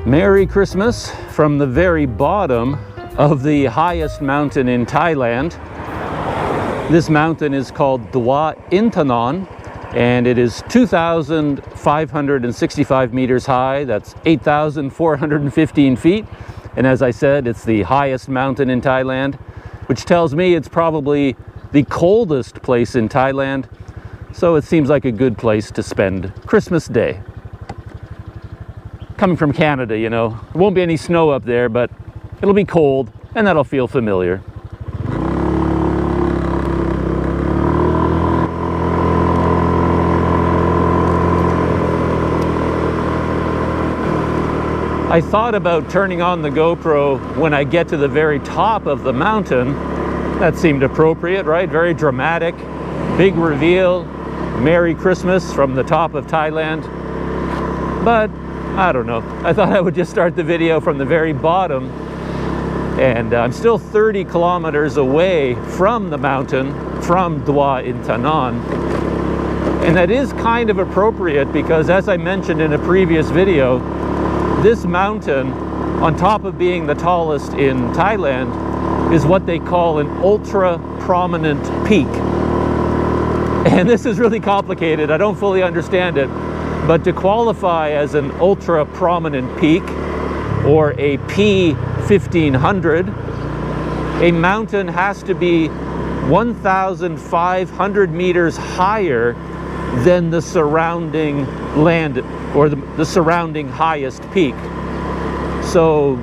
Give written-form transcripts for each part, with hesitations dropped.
Merry Christmas from the very bottom of the highest mountain in Thailand. This mountain is called Doi Inthanon, and it is 2,565 meters high. That's 8,415 feet. And as I said, it's the highest mountain in Thailand, which tells me it's probably the coldest place in Thailand. So it seems like a good place to spend Christmas Day. Coming from Canada, you know, there won't be any snow up there, but it'll be cold, and that'll feel familiar. I thought about turning on the GoPro when I get to the very top of the mountain. That seemed appropriate, right? Very dramatic, big reveal, Merry Christmas from the top of Thailand. But I don't know. I thought I would just start the video from the very bottom. And I'm still 30 kilometers away from the mountain, from Doi Inthanon. And that is kind of appropriate because, as I mentioned in a previous video, this mountain, on top of being the tallest in Thailand, is what they call an ultra prominent peak. And this is really complicated. I don't fully understand it. But to qualify as an ultra prominent peak, or a P1500, a mountain has to be 1,500 meters higher than the surrounding land, or the surrounding highest peak. So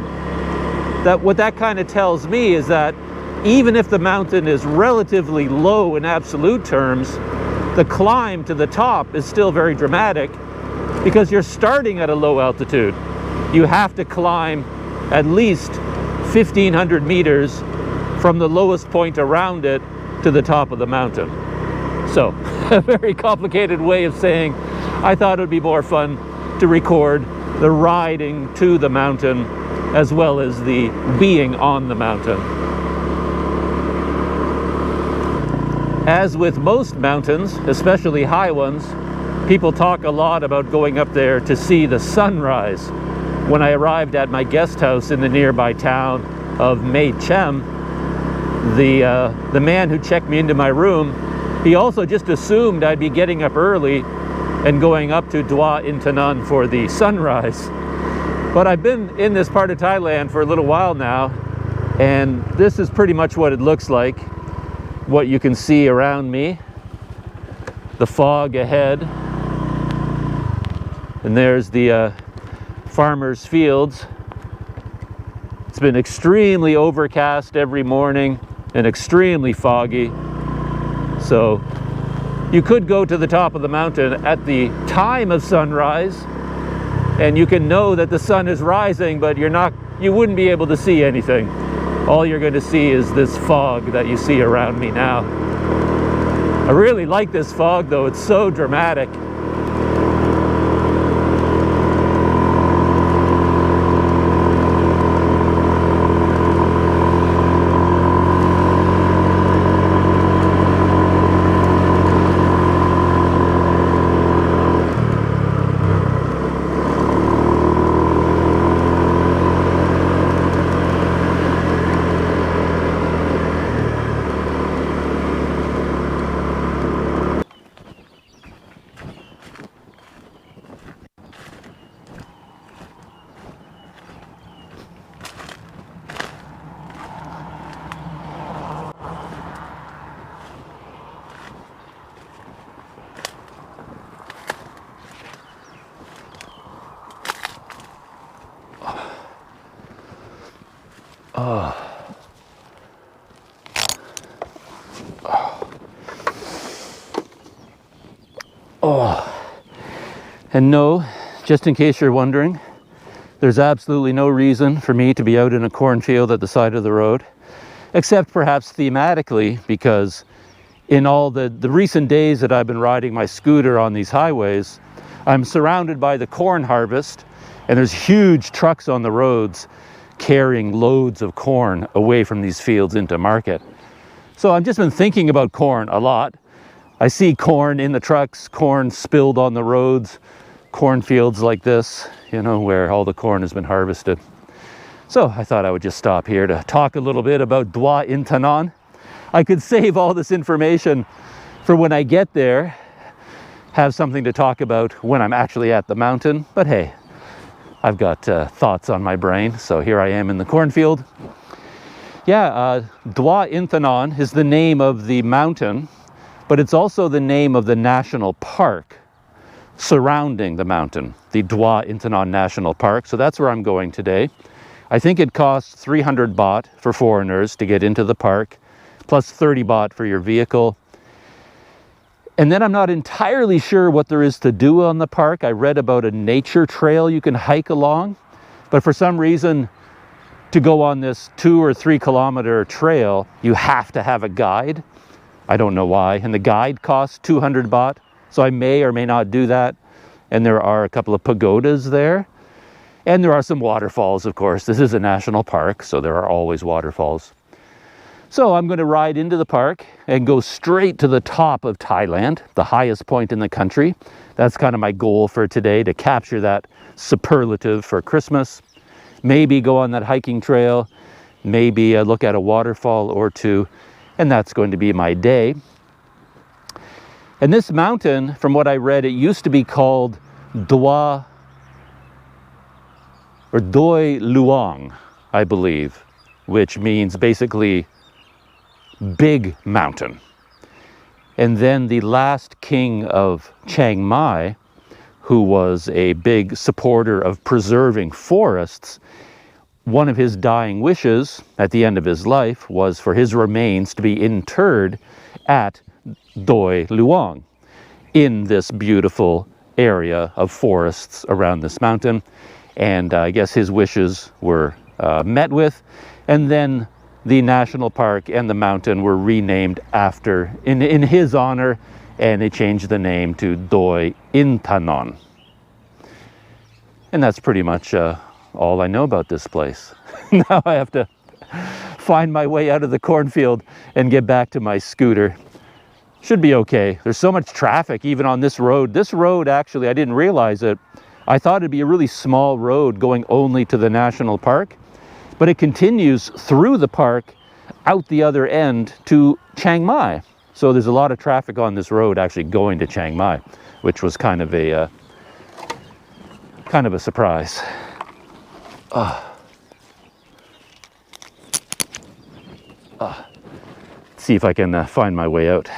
what that kind of tells me is that even if the mountain is relatively low in absolute terms, the climb to the top is still very dramatic because you're starting at a low altitude. You have to climb at least 1,500 meters from the lowest point around it to the top of the mountain. So, a very complicated way of saying I thought it would be more fun to record the riding to the mountain as well as the being on the mountain. As with most mountains, especially high ones, people talk a lot about going up there to see the sunrise. When I arrived at my guest house in the nearby town of Mae Chaem, the man who checked me into my room, he also just assumed I'd be getting up early and going up to Doi Inthanon for the sunrise. But I've been in this part of Thailand for a little while now, and this is pretty much what it looks like. What you can see around me, the fog ahead, and there's the farmers' fields. It's been extremely overcast every morning and extremely foggy. So you could go to the top of the mountain at the time of sunrise and you can know that the sun is rising, but you wouldn't be able to see anything. All you're going to see is this fog that you see around me now. I really like this fog though, it's so dramatic. And no, just in case you're wondering, there's absolutely no reason for me to be out in a cornfield at the side of the road, except perhaps thematically, because in all the recent days that I've been riding my scooter on these highways, I'm surrounded by the corn harvest, and there's huge trucks on the roads carrying loads of corn away from these fields into market. So I've just been thinking about corn a lot. I see corn in the trucks, corn spilled on the roads, cornfields like this, you know, where all the corn has been harvested. So I thought I would just stop here to talk a little bit about Doi Inthanon. I could save all this information for when I get there, have something to talk about when I'm actually at the mountain. But hey, I've got thoughts on my brain, so here I am in the cornfield. Yeah, Doi Inthanon is the name of the mountain, but it's also the name of the national park surrounding the mountain, the Doi Inthanon National Park. So that's where I'm going today. I think it costs 300 baht for foreigners to get into the park, plus 30 baht for your vehicle. And then I'm not entirely sure what there is to do on the park. I read about a nature trail you can hike along, but for some reason, to go on this 2 or 3 kilometer trail, you have to have a guide. I don't know why. And the guide costs 200 baht, so I may or may not do that. And there are a couple of pagodas there. And there are some waterfalls, of course. This is a national park, so there are always waterfalls. So I'm going to ride into the park and go straight to the top of Thailand, the highest point in the country. That's kind of my goal for today, to capture that superlative for Christmas. Maybe go on that hiking trail, maybe look at a waterfall or two, and that's going to be my day. And this mountain, from what I read, it used to be called Doi Luang, I believe, which means basically big mountain. And then the last king of Chiang Mai, who was a big supporter of preserving forests, one of his dying wishes at the end of his life was for his remains to be interred at Doi Luang, in this beautiful area of forests around this mountain. And I guess his wishes were met with, and then the national park and the mountain were renamed after, in his honor, and they changed the name to Doi Inthanon. And that's pretty much all I know about this place. Now I have to find my way out of the cornfield and get back to my scooter. Should be okay. There's so much traffic even on this road. This road, actually, I didn't realize it. I thought it'd be a really small road going only to the national park, but it continues through the park out the other end to Chiang Mai. So there's a lot of traffic on this road actually going to Chiang Mai, which was kind of a surprise. See if I can find my way out.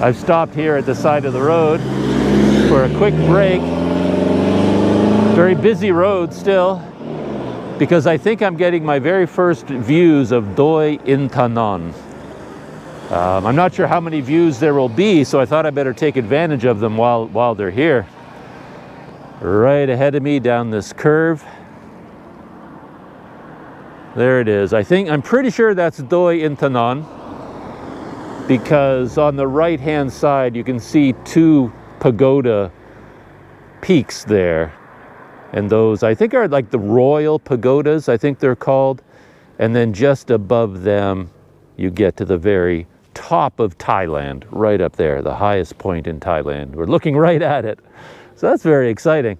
I've stopped here at the side of the road for a quick break. Very busy road still, because I think I'm getting my very first views of Doi Inthanon. I'm not sure how many views there will be, so I thought I better take advantage of them while they're here. Right ahead of me down this curve. There it is. I'm pretty sure that's Doi Inthanon, because on the right hand side you can see two pagoda peaks there, and those I think are like the royal pagodas, I think they're called. And then just above them you get to the very top of Thailand, right up there, the highest point in Thailand. We're looking right at it, so that's very exciting.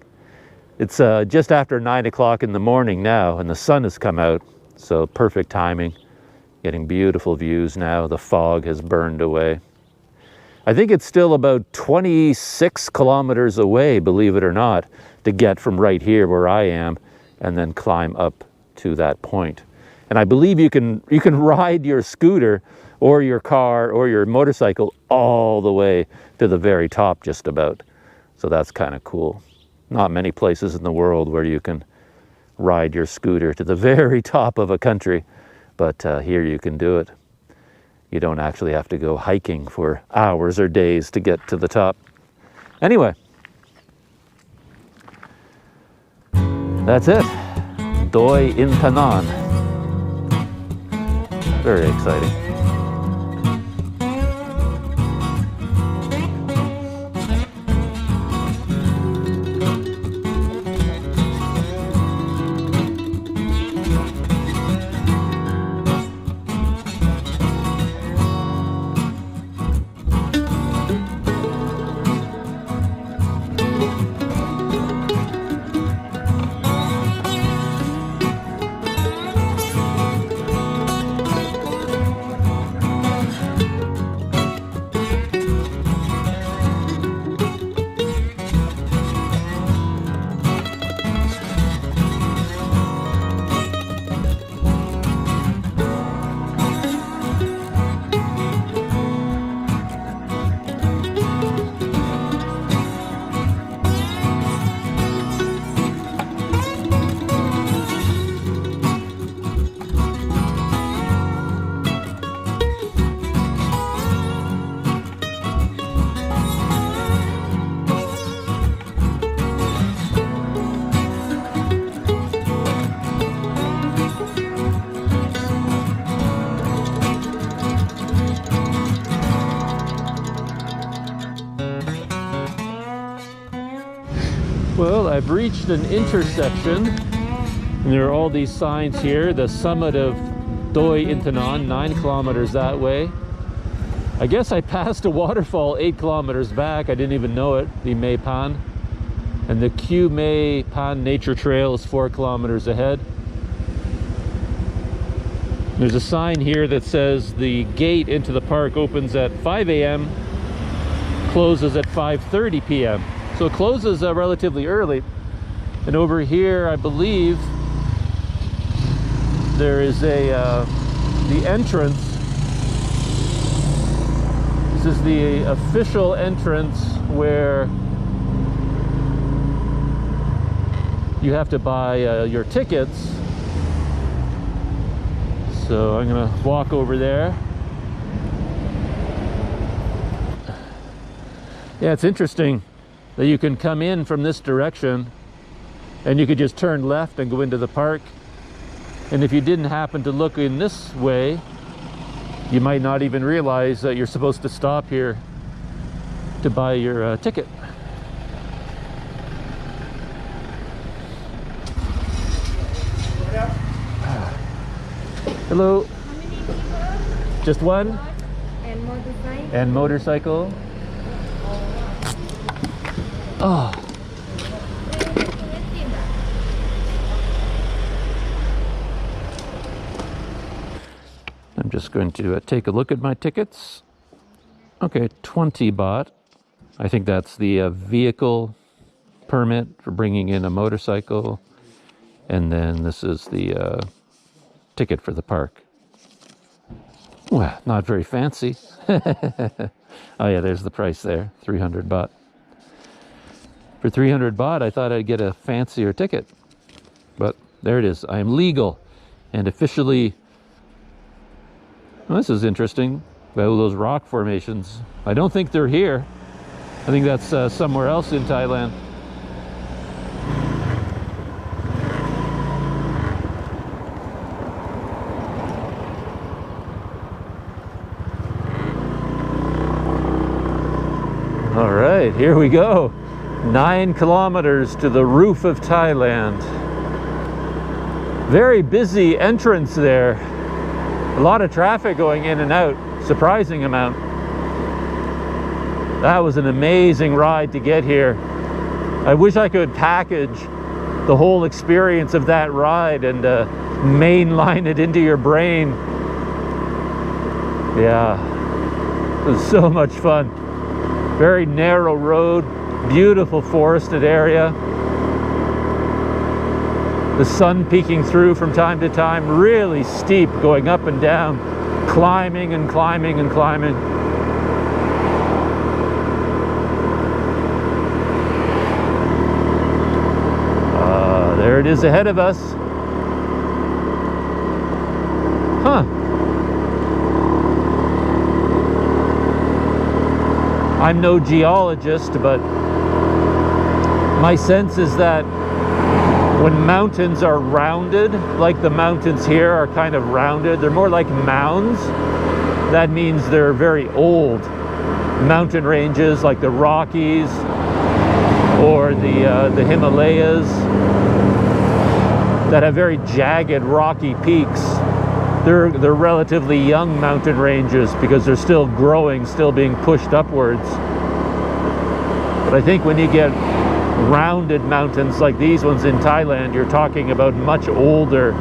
It's just after 9 o'clock in the morning now, and the sun has come out, so perfect timing. Getting beautiful views now. The fog has burned away. I think it's still about 26 kilometers away, believe it or not, to get from right here where I am and then climb up to that point. And I believe you can ride your scooter or your car or your motorcycle all the way to the very top just about. So that's kind of cool. Not many places in the world where you can ride your scooter to the very top of a country, but here you can do it. You don't actually have to go hiking for hours or days to get to the top. Anyway, that's it. Doi Inthanon. Very exciting. Well, I've reached an intersection, and there are all these signs here. The summit of Doi Inthanon, 9 kilometers that way. I guess I passed a waterfall 8 kilometers back. I didn't even know it, the Mae Chaem. And the Mae Chaem Nature Trail is 4 kilometers ahead. There's a sign here that says the gate into the park opens at 5 a.m., closes at 5:30 p.m. So it closes relatively early. And over here, I believe, there is the entrance. This is the official entrance where you have to buy your tickets. So I'm gonna walk over there. Yeah, it's interesting that you can come in from this direction and you could just turn left and go into the park. And if you didn't happen to look in this way, you might not even realize that you're supposed to stop here to buy your ticket. Hello. How many people? Just one? And motorcycle? And motorcycle. Oh. I'm just going to take a look at my tickets. Okay, 20 baht. I think that's the vehicle permit for bringing in a motorcycle. And then this is the ticket for the park. Well, not very fancy. Oh yeah, there's the price there, 300 baht. For 300 baht, I thought I'd get a fancier ticket. But there it is. I am legal and officially... Well, this is interesting. Well, those rock formations. I don't think they're here. I think that's somewhere else in Thailand. All right, here we go. 9 kilometers to the roof of Thailand. Very busy entrance there. A lot of traffic going in and out, surprising amount. That was an amazing ride to get here. I wish I could package the whole experience of that ride and mainline it into your brain. Yeah, it was so much fun. Very narrow road, beautiful forested area. The sun peeking through from time to time, really steep, going up and down, climbing and climbing and climbing. There it is ahead of us. Huh. I'm no geologist, but my sense is that when mountains are rounded, like the mountains here are kind of rounded, they're more like mounds. That means they're very old. Mountain ranges like the Rockies or the Himalayas that have very jagged rocky peaks. They're relatively young mountain ranges because they're still growing, still being pushed upwards. But I think when you get rounded mountains like these ones in Thailand, you're talking about much older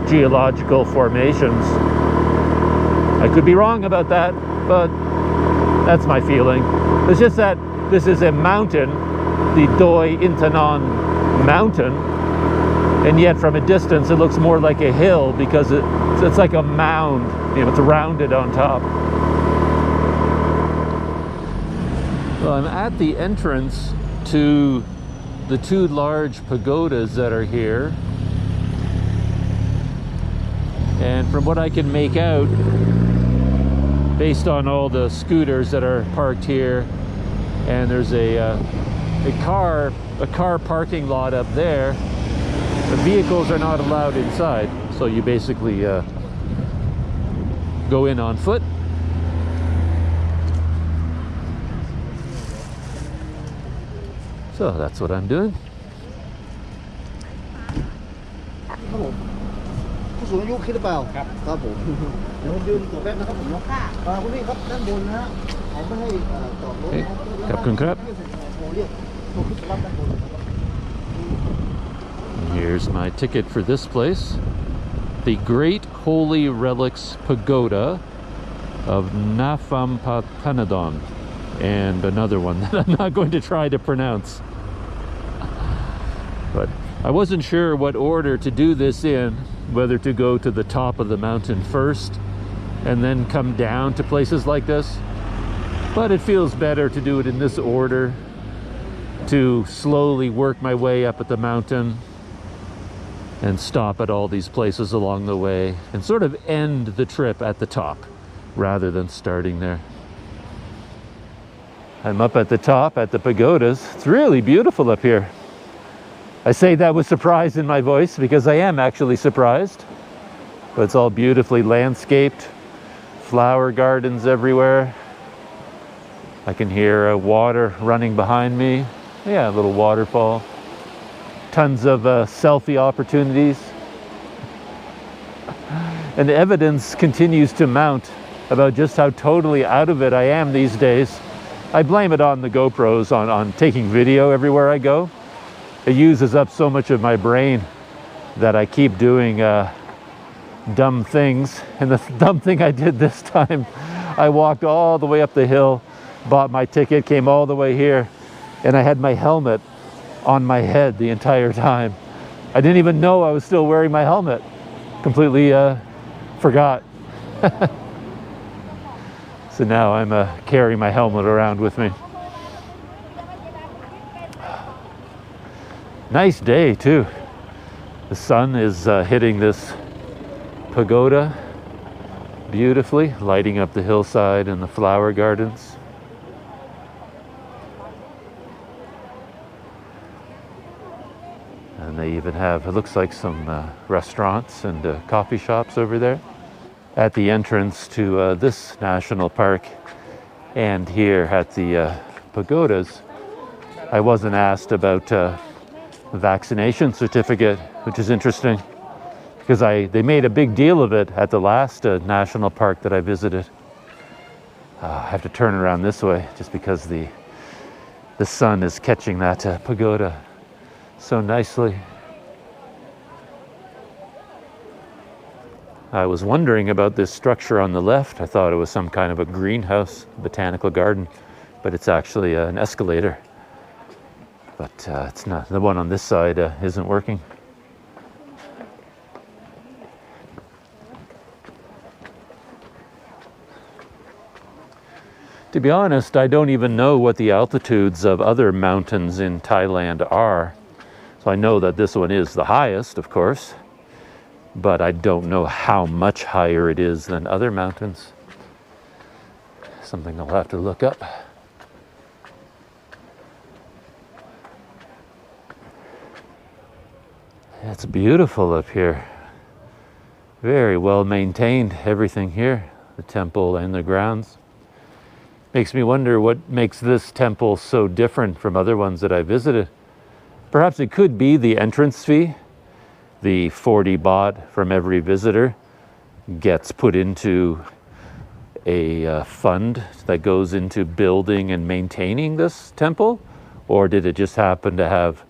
geological formations. I could be wrong about that, but that's my feeling. It's just that this is a mountain, the Doi Inthanon mountain, and yet from a distance it looks more like a hill because it's like a mound, you know, it's rounded on top. Well, I'm at the entrance to the 2 large pagodas that are here, and from what I can make out, based on all the scooters that are parked here, and there's a car parking lot up there, the vehicles are not allowed inside, so you basically go in on foot. So that's what I'm doing. ผู้สูงอายุคิดหรือเปล่าครับผมเดี๋ยวผมยืนตัวแป๊บนะครับผมเนาะคุณพี่ครับด้านบนนะฮะเขาไม่ให้จอดรถ ขอบคุณครับ Here's my ticket for this place, the Great Holy Relics Pagoda of Nafampatanadon, and another one that I'm not going to try to pronounce. But I wasn't sure what order to do this in, whether to go to the top of the mountain first and then come down to places like this. But it feels better to do it in this order, to slowly work my way up at the mountain and stop at all these places along the way and sort of end the trip at the top rather than starting there. I'm up at the top at the pagodas. It's really beautiful up here. I say that with surprise in my voice because I am actually surprised. But it's all beautifully landscaped, flower gardens everywhere. I can hear water running behind me. Yeah, a little waterfall. Tons of selfie opportunities. And the evidence continues to mount about just how totally out of it I am these days. I blame it on the GoPros, on taking video everywhere I go. It uses up so much of my brain that I keep doing dumb things. And the dumb thing I did this time, I walked all the way up the hill, bought my ticket, came all the way here, and I had my helmet on my head the entire time. I didn't even know I was still wearing my helmet. Completely forgot. So now I'm carrying my helmet around with me. Nice day too. The sun is hitting this pagoda beautifully, lighting up the hillside and the flower gardens. And they even have, it looks like some restaurants and coffee shops over there. At the entrance to this national park and here at the pagodas, I wasn't asked about vaccination certificate, which is interesting because they made a big deal of it at the last national park that I visited. I have to turn around this way just because the sun is catching that pagoda so nicely. I was wondering about this structure on the left. I thought it was some kind of a greenhouse, botanical garden, but it's actually an escalator. But it's not. The one on this side isn't working. To be honest, I don't even know what the altitudes of other mountains in Thailand are. So I know that this one is the highest, of course, but I don't know how much higher it is than other mountains. Something I'll have to look up. It's beautiful up here. Very well maintained, everything here, the temple and the grounds. Makes me wonder what makes this temple so different from other ones that I visited. Perhaps it could be the entrance fee. The 40 baht from every visitor gets put into a fund that goes into building and maintaining this temple? Or did it just happen to have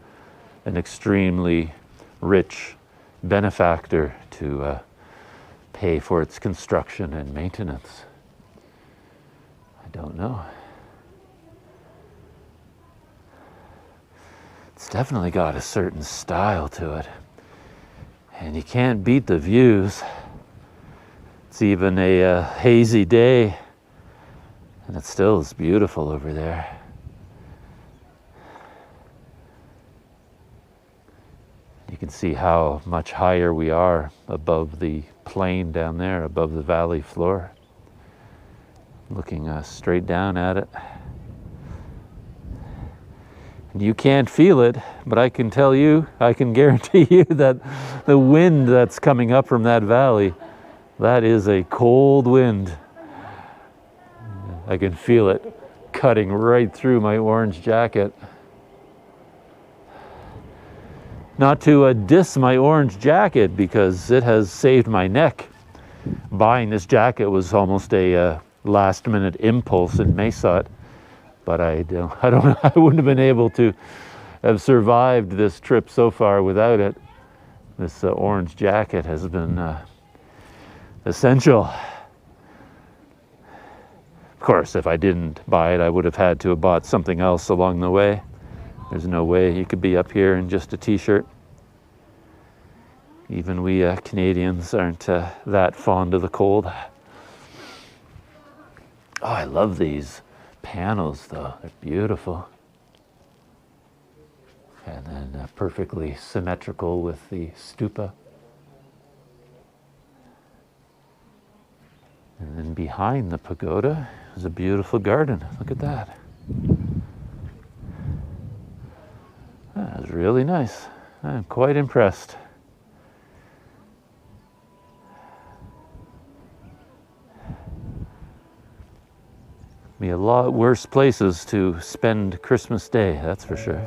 an extremely rich benefactor to pay for its construction and maintenance? I don't know. It's definitely got a certain style to it. And you can't beat the views. It's even a hazy day, and it still is beautiful over there. You can see how much higher we are above the plain down there, above the valley floor. Looking straight down at it. And you can't feel it, but I can tell you, I can guarantee you that the wind that's coming up from that valley, that is a cold wind. I can feel it cutting right through my orange jacket. Not to diss my orange jacket, because it has saved my neck. Buying this jacket was almost a last-minute impulse in Mae Sot, but I wouldn't have been able to have survived this trip so far without it. This orange jacket has been essential. Of course, if I didn't buy it, I would have had to have bought something else along the way. There's no way you could be up here in just a t-shirt. Even we Canadians aren't that fond of the cold. Oh, I love these panels though, they're beautiful. And then perfectly symmetrical with the stupa. And then behind the pagoda is a beautiful garden. Look at that. That's really nice. I'm quite impressed. Be a lot worse places to spend Christmas Day, that's for sure.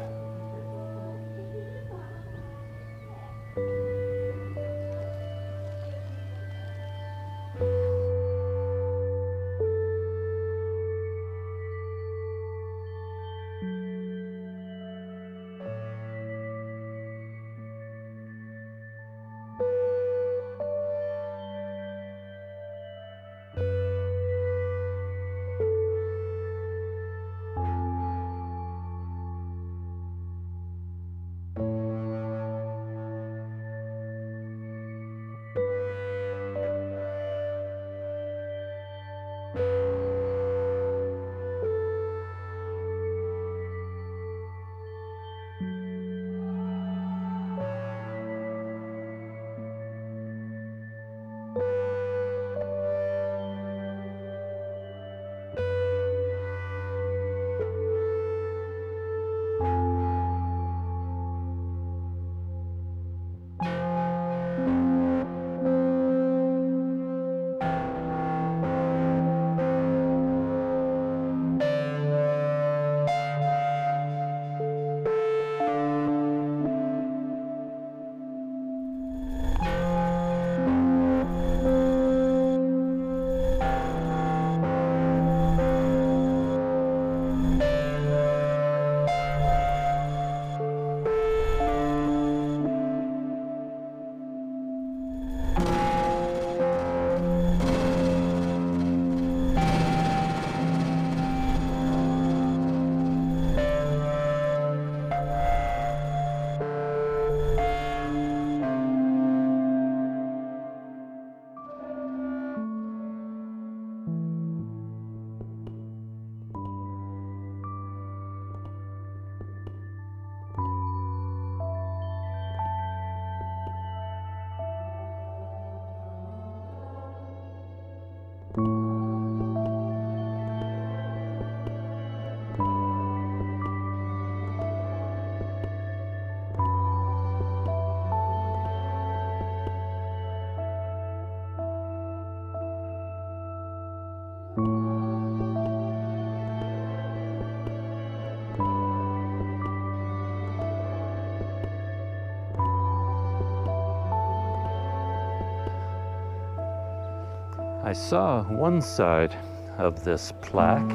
I saw one side of this plaque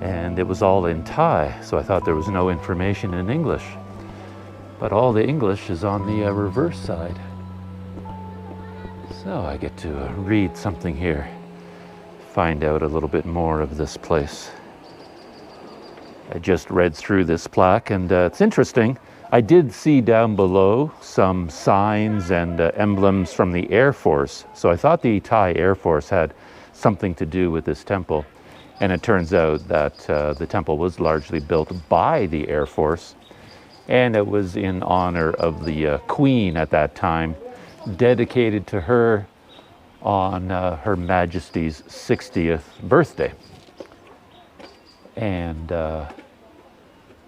and it was all in Thai, so I thought there was no information in English. But all the English is on the reverse side. So I get to read something here, find out a little bit more of this place. I just read through this plaque and it's interesting. I did see down below some signs and emblems from the Air Force. So I thought the Thai Air Force had something to do with this temple. And it turns out that the temple was largely built by the Air Force. And it was in honor of the Queen at that time, dedicated to her on Her Majesty's 60th birthday. And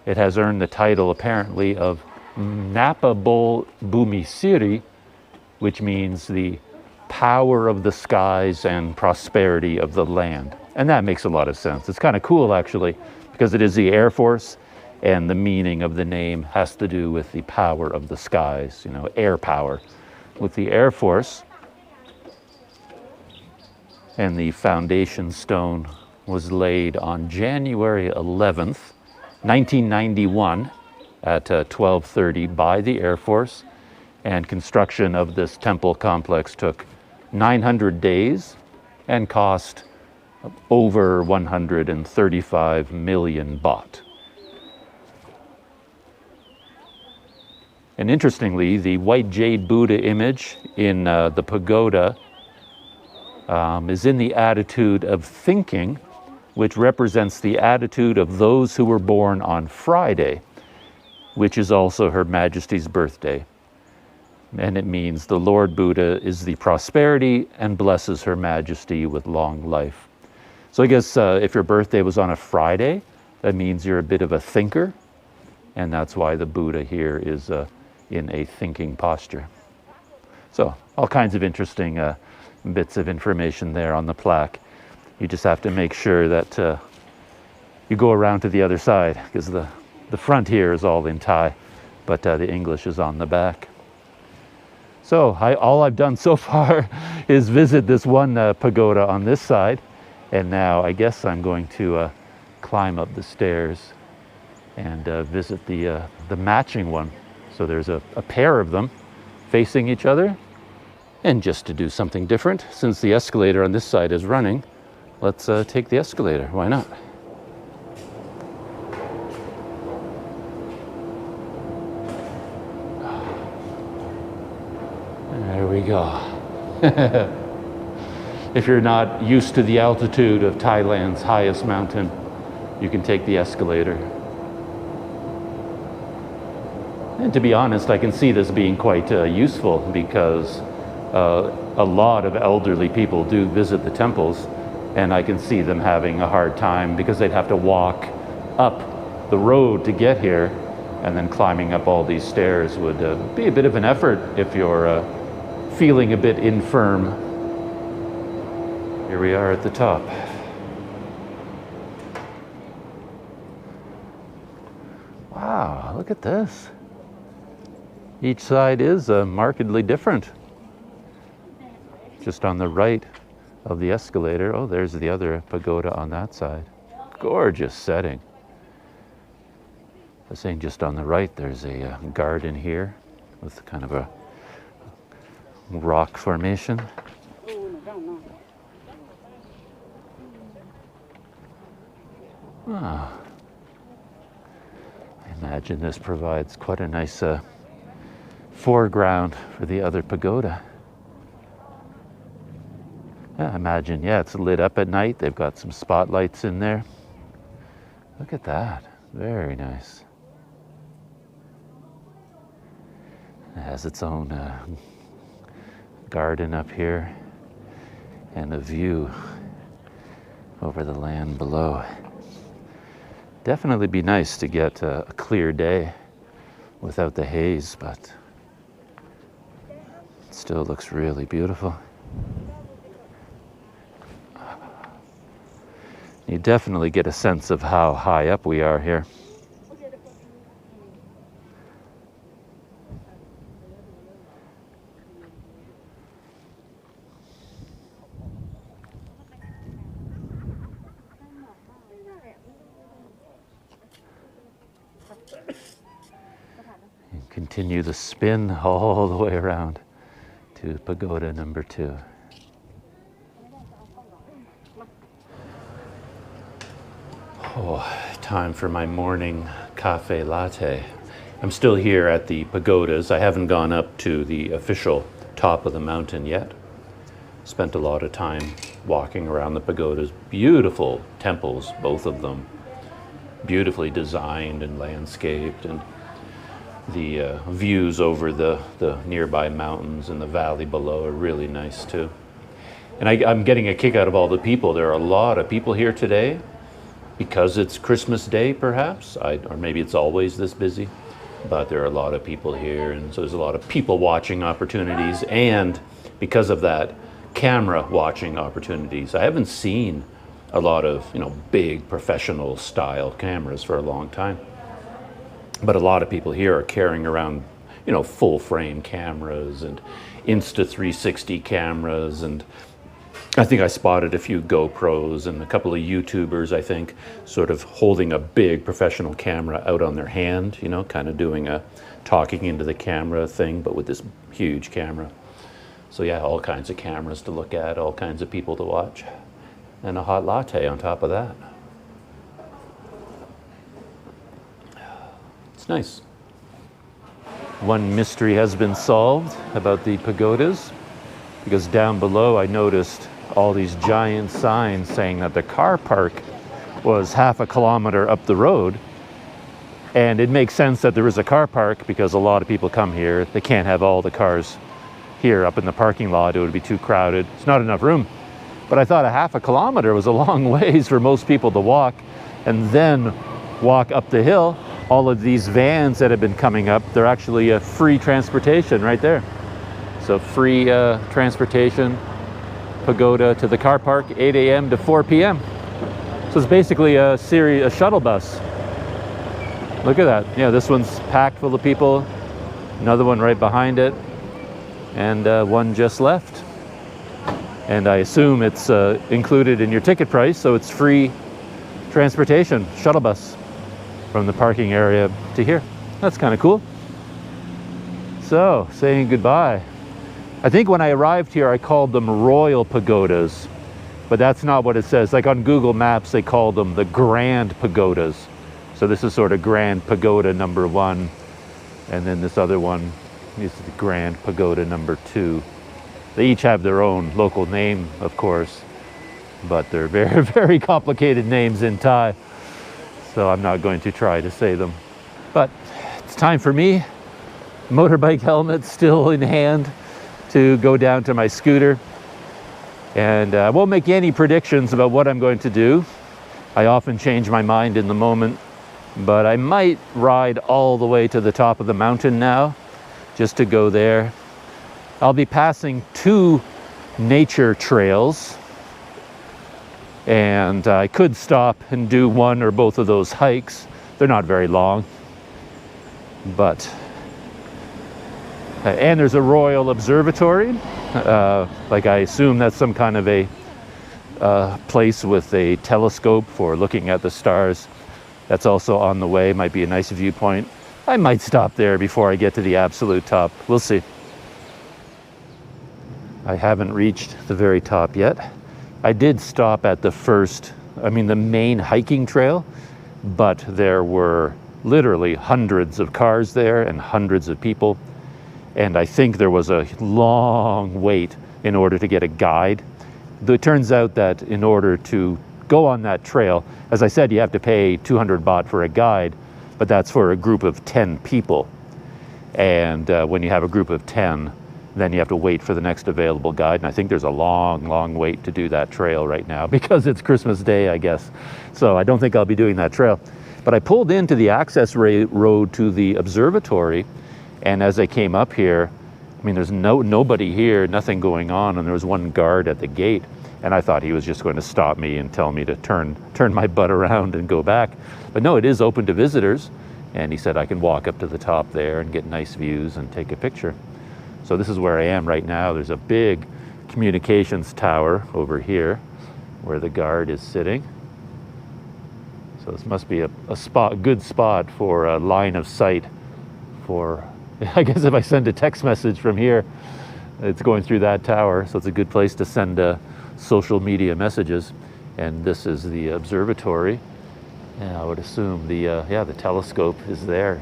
it has earned the title, apparently, of Napa Bol Bumisiri, which means the power of the skies and prosperity of the land. And that makes a lot of sense. It's kind of cool, actually, because it is the Air Force, and the meaning of the name has to do with the power of the skies, you know, air power. With the Air Force, and the foundation stone was laid on January 11th, 1991 at 12:30 by the Air Force, and construction of this temple complex took 900 days and cost over 135 million baht. And interestingly, the white jade Buddha image in the pagoda is in the attitude of thinking, which represents the attitude of those who were born on Friday, which is also Her Majesty's birthday. And it means the Lord Buddha is the prosperity and blesses Her Majesty with long life. So I guess if your birthday was on a Friday, that means you're a bit of a thinker, and that's why the Buddha here is in a thinking posture. So all kinds of interesting bits of information there on the plaque. You just have to make sure that you go around to the other side, because the front here is all in Thai, but the English is on the back. So all I've done so far is visit this one pagoda on this side, and now I guess I'm going to climb up the stairs and visit the matching one. So there's a pair of them facing each other. And just to do something different, since the escalator on this side is running, let's take the escalator. Why not? There we go. If you're not used to the altitude of Thailand's highest mountain, you can take the escalator. And to be honest, I can see this being quite useful, because a lot of elderly people do visit the temples, and I can see them having a hard time because they'd have to walk up the road to get here, and then climbing up all these stairs would be a bit of an effort if you're feeling a bit infirm. Here we are at the top. Wow, look at this. Each side is markedly different. Just on the right of the escalator, oh, there's the other pagoda on that side. Gorgeous setting. I was saying just on the right, there's a garden here with kind of a rock formation. Ah. I imagine this provides quite a nice foreground for the other pagoda. I imagine, yeah, it's lit up at night. They've got some spotlights in there. Look at that. Very nice. It has its own garden up here and a view over the land below. Definitely be nice to get a clear day without the haze, but it still looks really beautiful. You definitely get a sense of how high up we are here. continue the spin all the way around to pagoda number 2. Oh, time for my morning cafe latte. I'm still here at the pagodas. I haven't gone up to the official top of the mountain yet. Spent a lot of time walking around the pagodas. Beautiful temples, both of them. Beautifully designed and landscaped, and the views over the nearby mountains and the valley below are really nice too. And I'm getting a kick out of all the people. There are a lot of people here today because it's Christmas Day, perhaps, or maybe it's always this busy, but there are a lot of people here, and so there's a lot of people watching opportunities, and because of that, camera watching opportunities. I haven't seen a lot of, big professional style cameras for a long time. But a lot of people here are carrying around, full frame cameras and Insta360 cameras. And I think I spotted a few GoPros and a couple of YouTubers, I think, sort of holding a big professional camera out on their hand, kind of doing a talking into the camera thing, but with this huge camera. So yeah, all kinds of cameras to look at, all kinds of people to watch. And a hot latte on top of that. It's nice. One mystery has been solved about the pagodas, because down below I noticed all these giant signs saying that the car park was half a kilometer up the road. And it makes sense that there is a car park because a lot of people come here. They can't have all the cars here up in the parking lot. It would be too crowded. It's not enough room. But I thought a half a kilometer was a long ways for most people to walk and then walk up the hill. All of these vans that have been coming up, they're actually a free transportation right there. So free transportation, pagoda to the car park, 8 a.m. to 4 p.m. So it's basically a shuttle bus. Look at that. Yeah, this one's packed full of people. Another one right behind it. And one just left. And I assume it's included in your ticket price, so it's free transportation, shuttle bus, from the parking area to here. That's kind of cool. So, saying goodbye. I think when I arrived here, I called them Royal Pagodas, but that's not what it says. Like on Google Maps, they call them the Grand Pagodas. So this is sort of Grand Pagoda number 1, and then this other one is the Grand Pagoda number 2. They each have their own local name, of course, but they're very, very complicated names in Thai, so I'm not going to try to say them. But it's time for me, motorbike helmet still in hand, to go down to my scooter. And I won't make any predictions about what I'm going to do. I often change my mind in the moment, but I might ride all the way to the top of the mountain now, just to go there. I'll be passing 2 nature trails, and I could stop and do one or both of those hikes. They're not very long, but and there's a Royal Observatory. Like I assume that's some kind of a place with a telescope for looking at the stars. That's also on the way. Might be a nice viewpoint. I might stop there before I get to the absolute top. We'll see. I haven't reached the very top yet. I did stop at the main hiking trail, but there were literally hundreds of cars there and hundreds of people. And I think there was a long wait in order to get a guide. It turns out that in order to go on that trail, as I said, you have to pay 200 baht for a guide, but that's for a group of 10 people. And when you have a group of 10, then you have to wait for the next available guide. And I think there's a long, long wait to do that trail right now because it's Christmas Day, I guess. So I don't think I'll be doing that trail. But I pulled into the access road to the observatory. And as I came up here, there's nobody here, nothing going on. And there was one guard at the gate. And I thought he was just going to stop me and tell me to turn my butt around and go back. But no, it is open to visitors. And he said I can walk up to the top there and get nice views and take a picture. So this is where I am right now. There's a big communications tower over here where the guard is sitting. So this must be a good spot for a line of sight for I guess if I send a text message from here, it's going through that tower, so it's a good place to send social media messages. And this is the observatory. And I would assume the telescope is there.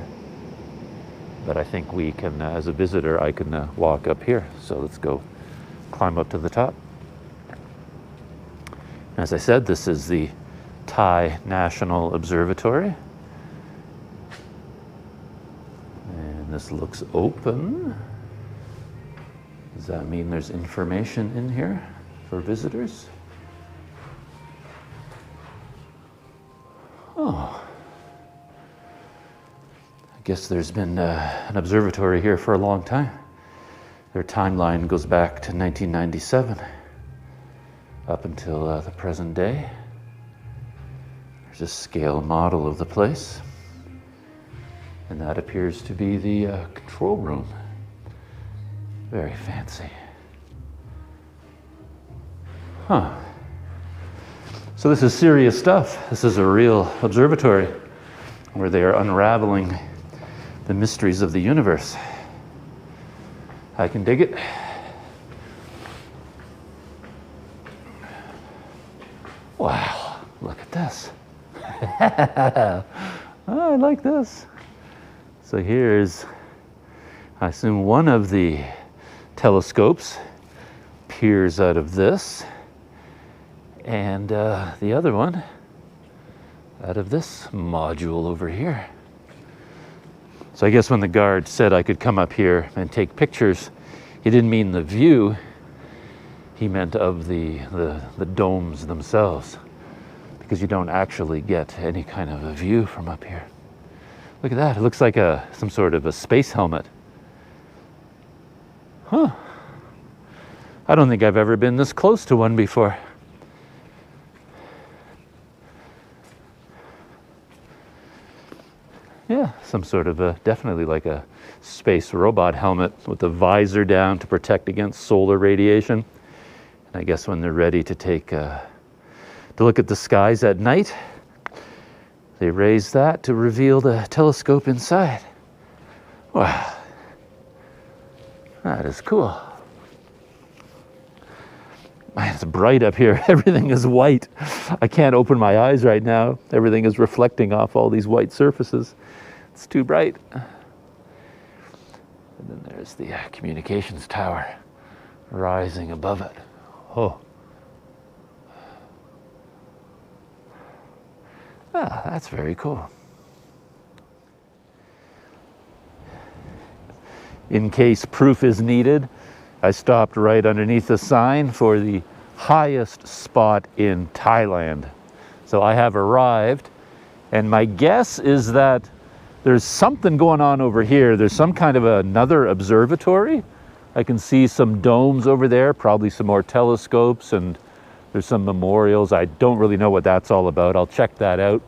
But I think we can, as a visitor, I can walk up here. So let's go climb up to the top. As I said, this is the Thai National Observatory. And this looks open. Does that mean there's information in here for visitors? Oh. I guess there's been an observatory here for a long time. Their timeline goes back to 1997, up until the present day. There's a scale model of the place, and that appears to be the control room. Very fancy. Huh. So this is serious stuff. This is a real observatory where they are unraveling the mysteries of the universe. I can dig it. Wow, look at this. Oh, I like this. So here's, I assume, one of the telescopes peers out of this, and the other one out of this module over here. So I guess when the guard said I could come up here and take pictures, he didn't mean the view, he meant of the domes themselves, because you don't actually get any kind of a view from up here. Look at that, it looks like some sort of a space helmet. Huh. I don't think I've ever been this close to one before. Yeah, some sort of definitely like a space robot helmet with the visor down to protect against solar radiation. And I guess when they're ready to to look at the skies at night, they raise that to reveal the telescope inside. Wow, that is cool. Man, it's bright up here. Everything is white. I can't open my eyes right now. Everything is reflecting off all these white surfaces. It's too bright. And then there's the communications tower rising above it. Oh. Ah, that's very cool. In case proof is needed, I stopped right underneath the sign for the highest spot in Thailand. So I have arrived, and my guess is that there's something going on over here. There's some kind of another observatory. I can see some domes over there, probably some more telescopes, and there's some memorials. I don't really know what that's all about. I'll check that out.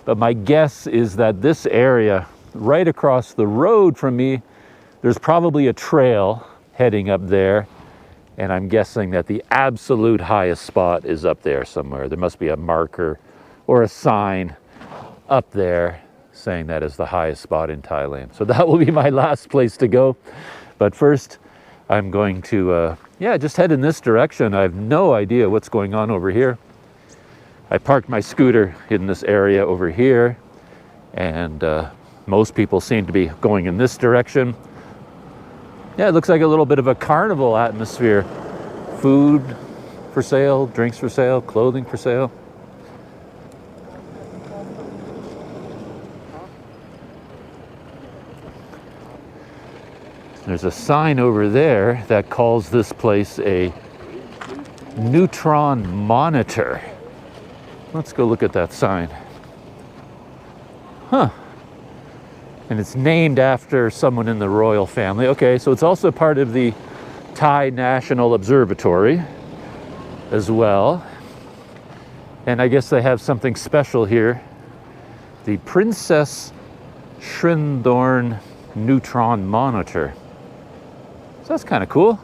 But my guess is that this area, right across the road from me, there's probably a trail heading up there, and I'm guessing that the absolute highest spot is up there somewhere. There must be a marker or a sign up there saying that is the highest spot in Thailand. So that will be my last place to go. But first, I'm going to, just head in this direction. I have no idea what's going on over here. I parked my scooter in this area over here, and most people seem to be going in this direction. Yeah, it looks like a little bit of a carnival atmosphere. Food for sale, drinks for sale, clothing for sale. There's a sign over there that calls this place a Neutron monitor. Let's go look at that sign. Huh. And it's named after someone in the royal family. Okay, so it's also part of the Thai National Observatory as well. And I guess they have something special here. The Princess Shrindorn Neutron Monitor. So that's kind of cool.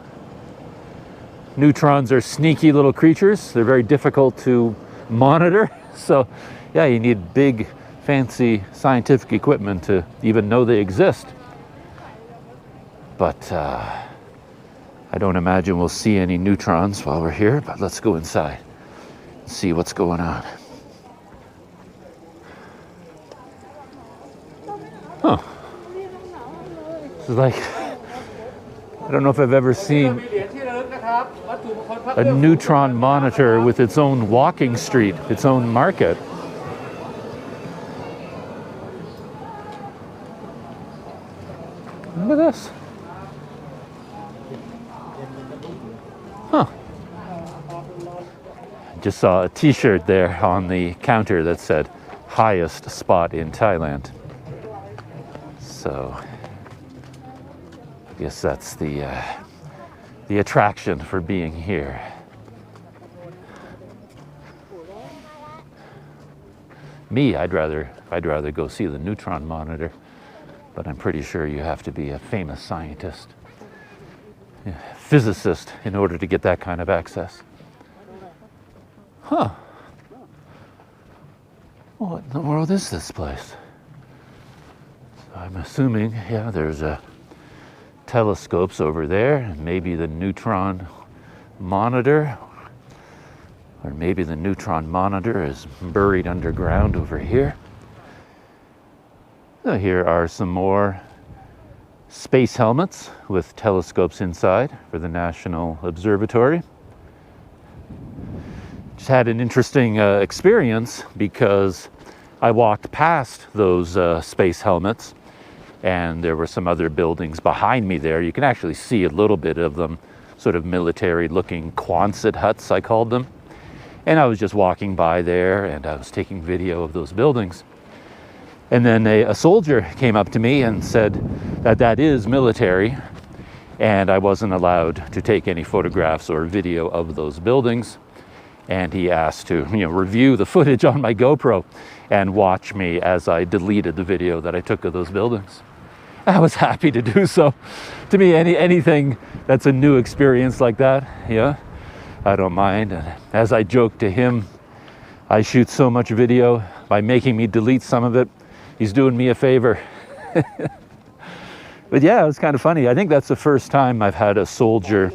Neutrons are sneaky little creatures. They're very difficult to monitor. So yeah, you need big, fancy scientific equipment to even know they exist. But I don't imagine we'll see any neutrons while we're here, but let's go inside and see what's going on. Huh. This is like, I don't know if I've ever seen a neutron monitor with its own walking street, its own market. Look at this. Huh. Just saw a t-shirt there on the counter that said highest spot in Thailand. So I guess that's the attraction for being here. Me, I'd rather go see the neutron monitor, but I'm pretty sure you have to be a famous scientist, physicist, in order to get that kind of access. Huh. What in the world is this place? So I'm assuming, yeah, there's telescopes over there, and maybe the neutron monitor, or maybe the neutron monitor is buried underground over here. So here are some more space helmets with telescopes inside for the National Observatory. Just had an interesting experience because I walked past those space helmets, and there were some other buildings behind me there. You can actually see a little bit of them, sort of military-looking Quonset huts, I called them. And I was just walking by there, and I was taking video of those buildings. And then a soldier came up to me and said that that is military, and I wasn't allowed to take any photographs or video of those buildings. And he asked to, review the footage on my GoPro and watch me as I deleted the video that I took of those buildings. I was happy to do so. To me, anything that's a new experience like that, yeah, I don't mind. And as I joked to him, I shoot so much video, by making me delete some of it, he's doing me a favor. But yeah, it was kind of funny. I think that's the first time I've had a soldier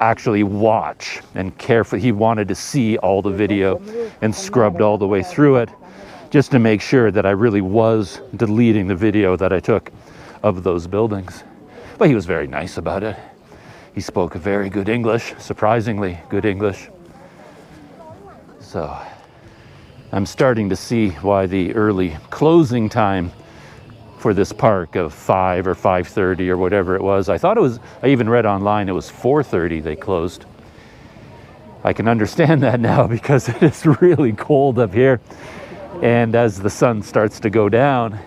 actually watch and carefully. He wanted to see all the video and scrubbed all the way through it just to make sure that I really was deleting the video that I took of those buildings. But he was very nice about it. He spoke very good English, surprisingly good English. So I'm starting to see why the early closing time for this park of 5 or 5:30 or whatever it was. I even read online it was 4:30 they closed. I can understand that now because it is really cold up here. And as the sun starts to go down,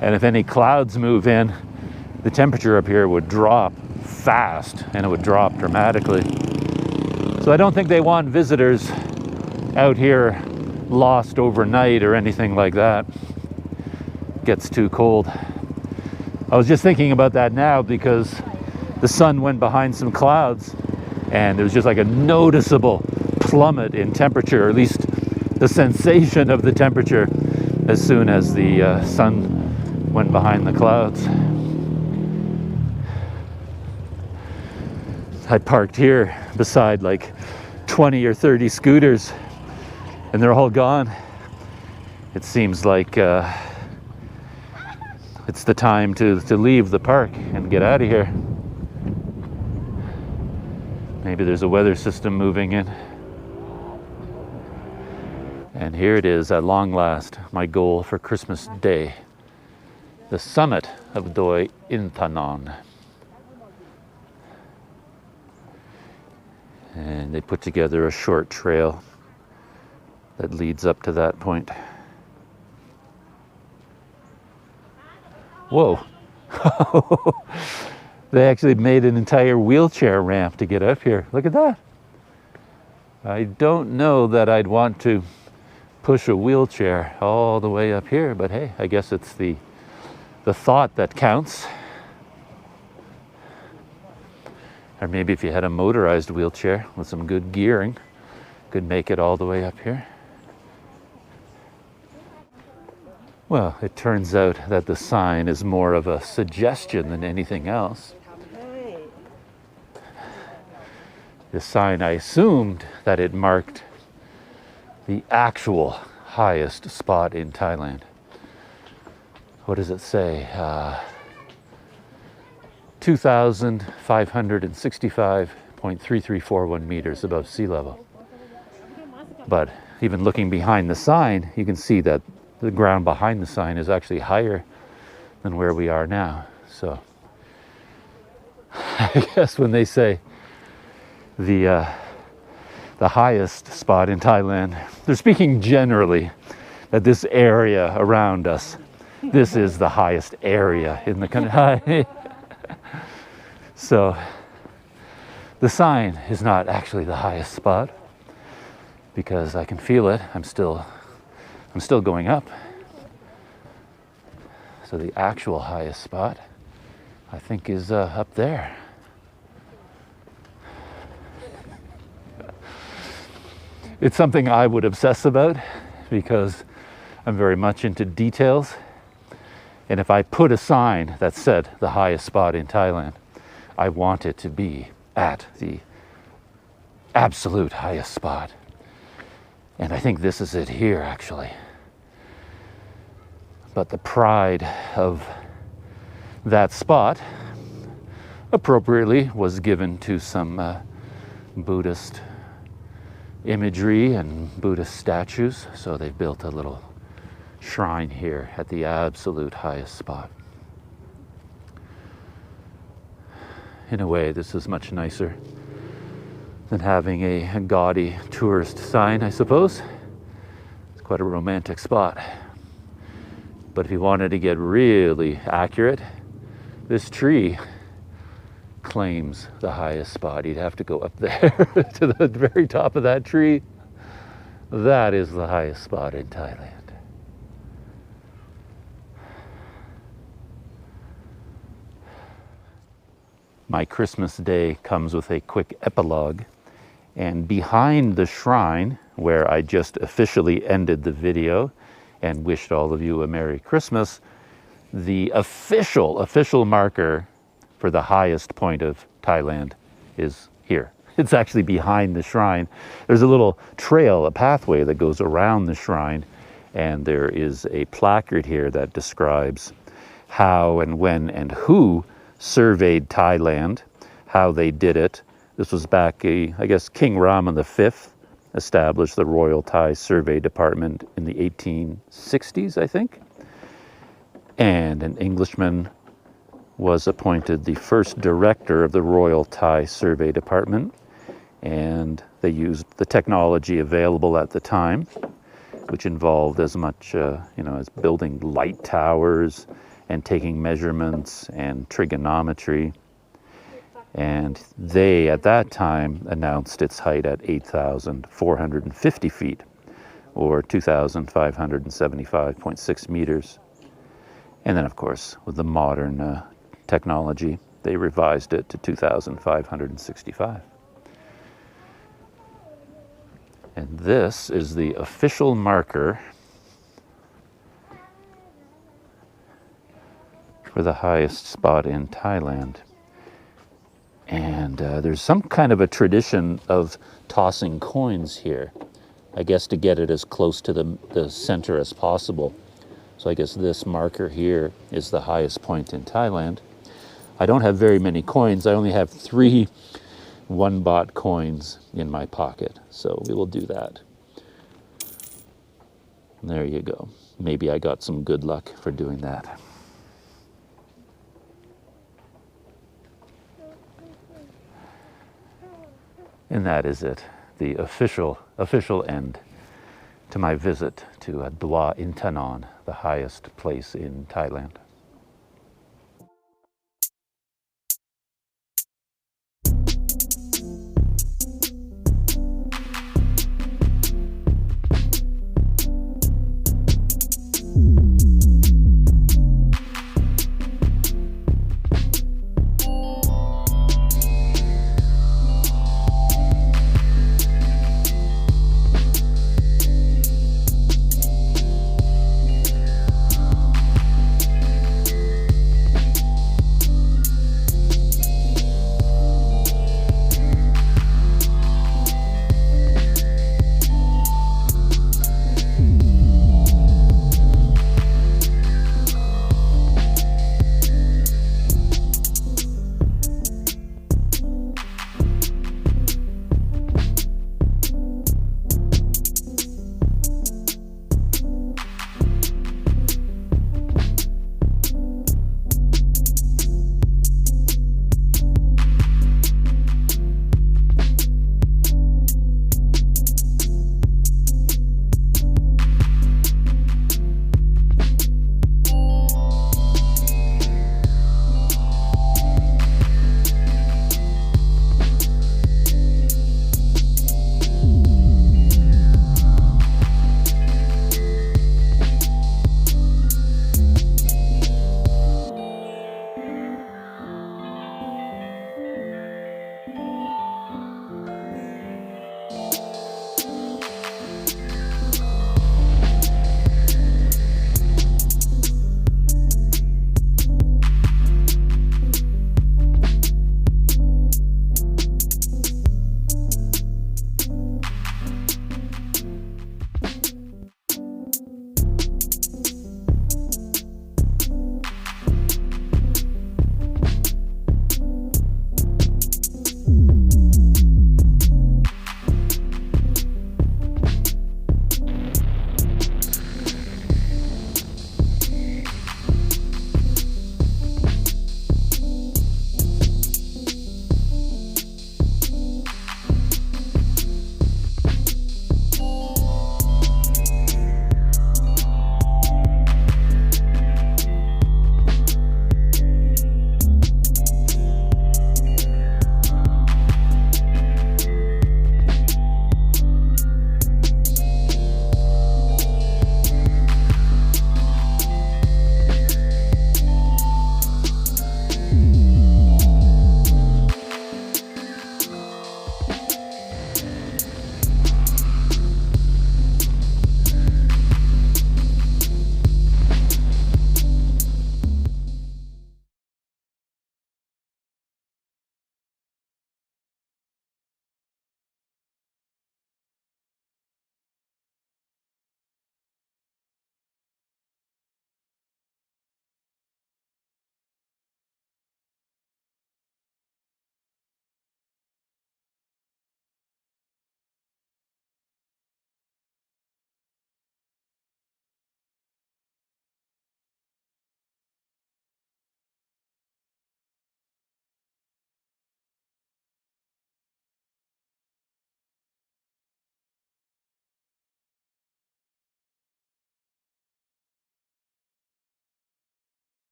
and if any clouds move in, the temperature up here would drop fast, and it would drop dramatically. So I don't think they want visitors out here lost overnight or anything like that. Gets too cold. I was just thinking about that now because the sun went behind some clouds and there was just like a noticeable plummet in temperature, or at least the sensation of the temperature, as soon as the sun went behind the clouds. I parked here beside like 20 or 30 scooters and they're all gone. It seems like it's the time to leave the park and get out of here. Maybe there's a weather system moving in. And here it is at long last, my goal for Christmas Day. The summit of Doi Inthanon. And they put together a short trail that leads up to that point. Whoa. They actually made an entire wheelchair ramp to get up here. Look at that. I don't know that I'd want to push a wheelchair all the way up here, but hey, I guess it's the thought that counts. Or maybe if you had a motorized wheelchair with some good gearing, could make it all the way up here. Well, it turns out that the sign is more of a suggestion than anything else. The sign, I assumed that it marked the actual highest spot in Thailand. What does it say? 2,565.3341 meters above sea level. But even looking behind the sign, you can see that the ground behind the sign is actually higher than where we are now. So I guess when they say the highest spot in Thailand, they're speaking generally that this area around us, this is the highest area in the country. So the sign is not actually the highest spot because I can feel it. I'm still going up. So the actual highest spot, I think, is up there. It's something I would obsess about because I'm very much into details. And if I put a sign that said the highest spot in Thailand, I want it to be at the absolute highest spot. And I think this is it here, actually. But the pride of that spot appropriately was given to some Buddhist imagery and Buddhist statues. So they built a little shrine here at the absolute highest spot. In a way, this is much nicer than having a gaudy tourist sign, I suppose. It's quite a romantic spot. But if you wanted to get really accurate, this tree claims the highest spot. You'd have to go up there to the very top of that tree. That is the highest spot in Thailand. My Christmas day comes with a quick epilogue, and behind the shrine, where I just officially ended the video and wished all of you a Merry Christmas, the official marker for the highest point of Thailand is here. It's actually behind the shrine. There's a little trail, a pathway that goes around the shrine, and there is a placard here that describes how and when and who surveyed Thailand, how they did it. This was back, I guess, King Rama V established the Royal Thai Survey Department in the 1860s, I think. And an Englishman was appointed the first director of the Royal Thai Survey Department. And they used the technology available at the time, which involved as much, as building light towers and taking measurements and trigonometry. And they, at that time, announced its height at 8,450 feet, or 2,575.6 meters. And then, of course, with the modern technology, they revised it to 2,565. And this is the official marker for the highest spot in Thailand. And there's some kind of a tradition of tossing coins here, I guess to get it as close to the center as possible. So I guess this marker here is the highest point in Thailand. I don't have very many coins. I only have 3 1-baht coins in my pocket. So we will do that. There you go. Maybe I got some good luck for doing that. And that is it, the official end to my visit to Doi Inthanon, the highest place in Thailand.